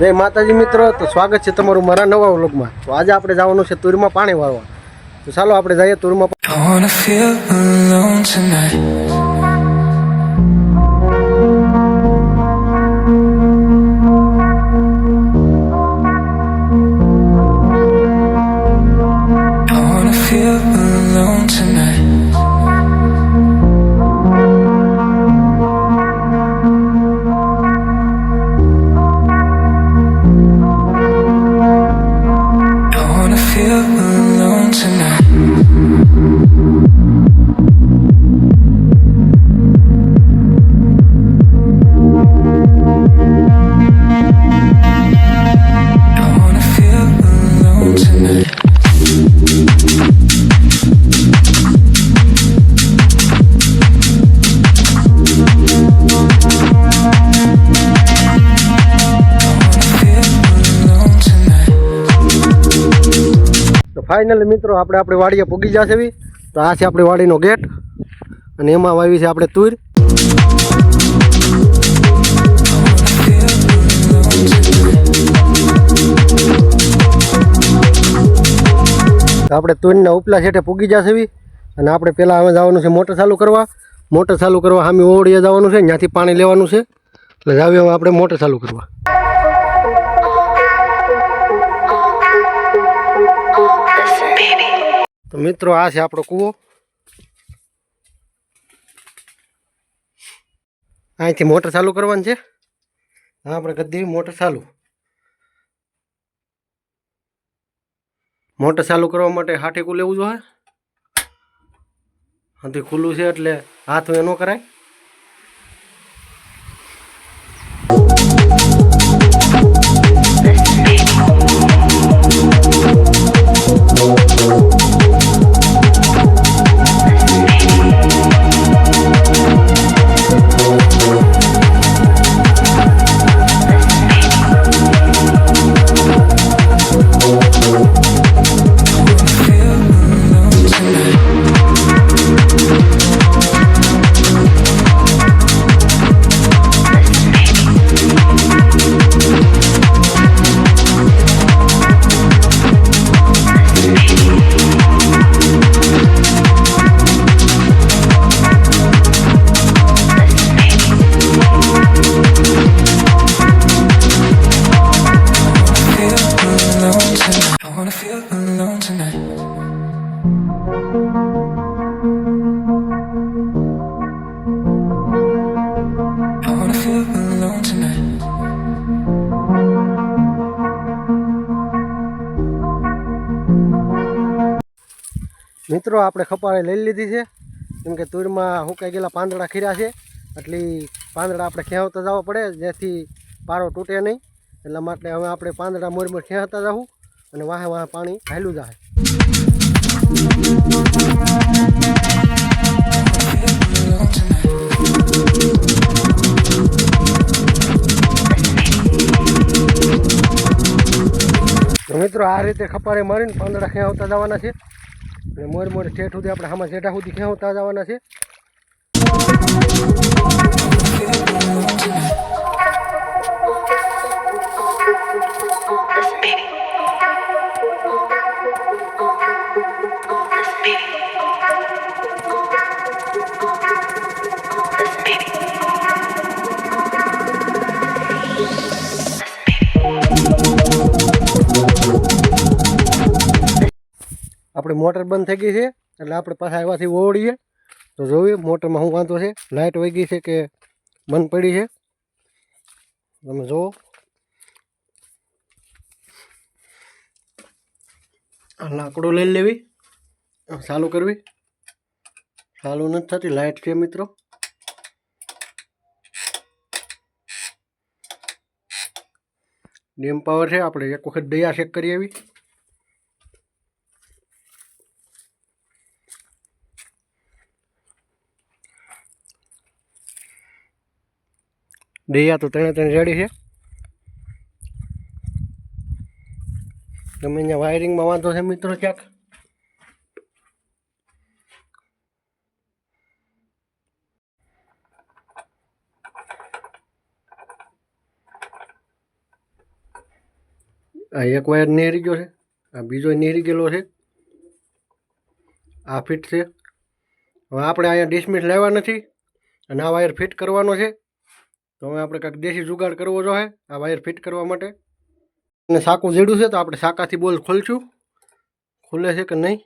જય માતાજી મિત્રો, તો સ્વાગત છે તમારું મારા નવા વ્લોગમાં। તો આજે આપણે જવાનું છે તુરમાં પાણી વાળવા। તો ચાલો આપણે જઈએ તુરમાં। ફાઇનલી મિત્રો આપણે આપણી વાડીએ પૂગી જશે એવી। તો આ છે આપણી વાડીનો ગેટ અને એમાં વાવી છે આપણે તુર। તો આપણે તુરના ઉપલા છેટે પૂગી જશે એવી અને આપણે પહેલાં હવે જવાનું છે મોટર ચાલુ કરવા। મોટર ચાલુ કરવા સામે ઓવડીએ જવાનું છે, ત્યાંથી પાણી લેવાનું છે। એટલે જાવી હવે આપણે મોટર ચાલુ કરવા। તો મિત્રો આ છે આપણો કૂવો। અહીંથી મોટર ચાલુ કરવાની છે। હા, આપણે કરી દેવી મોટર ચાલુ। મોટર ચાલુ કરવા માટે હાથીકું લેવું જોઈએ। હાથી ખુલ્લું છે એટલે હાથ એ ન કરાય। મિત્રો આપણે ખપાળી લઈ લીધી છે, કેમ કે તુરમાં સુકાઈ ગયેલા પાંદડા ખીરા છે, એટલે પાંદડા આપણે ખેંચતા જવા પડે જેથી પારો તૂટે નહીં। એટલા માટે હવે આપણે પાંદડા મોર ખેંચતા જવું અને વાહે વાહે પાણી હાલ્યું જાય। તો મિત્રો આ રીતે ખપાળી મારીને પાંદડા ખેંચતા જવાના છે અને મોર ઠેઠ સુધી આપણે આમાં જેઠા સુધી ખેંચતા જવાના છે। આપણી મોટર બંધ થઈ ગઈ છે એટલે આપણે પાછા આવ્યાથી ઓવડીએ। તો જોઈએ મોટરમાં શું વાંધો છે, લાઇટ વહી ગઈ છે કે બંધ પડી છે, તમે જુઓ। લાકડું લઈ લેવી, ચાલુ કરવી, ચાલુ નથી થતી, લાઇટ છે મિત્રો। ડીમ પાવર છે, આપણે એક વખત દયા ચેક કરી આવી। દયા તો ત્રણે રેડી છે। તમે અહીંયા વાયરિંગમાં વાંધો છે મિત્રો ક્યાંક। આ એક વાયર નીહરી ગયો છે, આ બીજો નીહરી ગયેલો છે, આ ફિટ છે. હવે આપણે અહીંયા ડિસમિસ લાવ્યા નથી અને આ વાયર ફિટ કરવાનો છે, તો હવે આપણે કાંઈક દેશી જુગાડ કરવો જોઈએ આ વાયર ફિટ કરવા માટે. અને સાકું જેડું છે તો આપણે સાકાથી બોલ ખોલશું, ખુલે છે કે નહીં.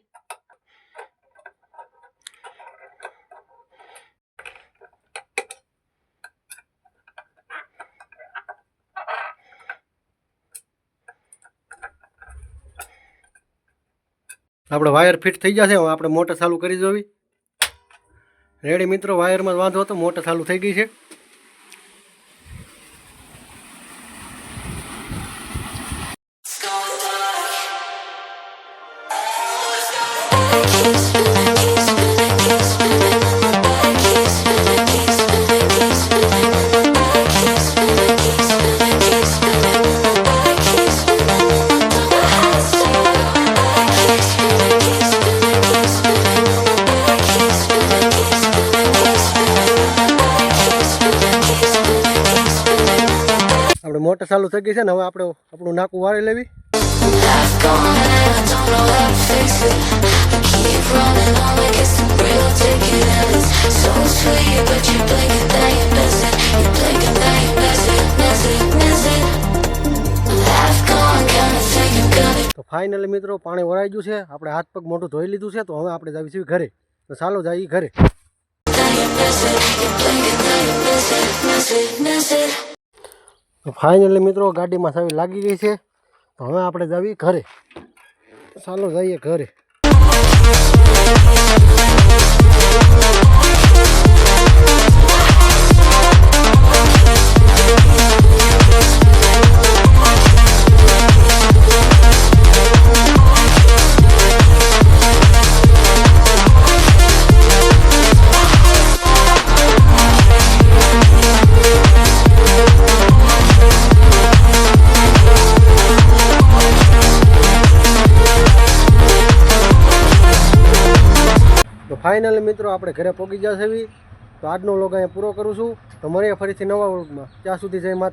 આપણે વાયર ફિટ થઈ જશે. હવે આપણે મોટર ચાલુ કરી જોવી. રેડી મિત્રો, વાયરમાં વાંધો હતો, મોટર ચાલુ થઈ ગઈ છે. આપણે મોટર ચાલુ થઈ ગઈ છે ને, હવે આપણે આપણું નાકું વાળી લેવી. તો ફાઇનલી મિત્રો પાણી વરાઈ ગયું છે, આપણે હાથ પગ મોઢું ધોઈ લીધું છે, તો હવે આપણે જઈએ છીએ ઘરે. તો ચાલો જઈએ ઘરે. તો ફાઇનલી મિત્રો ગાડીમાં ચાવી લાગી ગઈ છે, તો હવે આપણે જઈએ ઘરે. ચાલો જઈએ ઘરે. તો ફાઇનલી મિત્રો આપણે ઘરે પહોંચી જશે. તો આજનો વ્લોગ અહીંયા પૂરો કરું છું. તો મળીએ ફરીથી નવા વ્લોગમાં. ત્યાં સુધી જય માતા.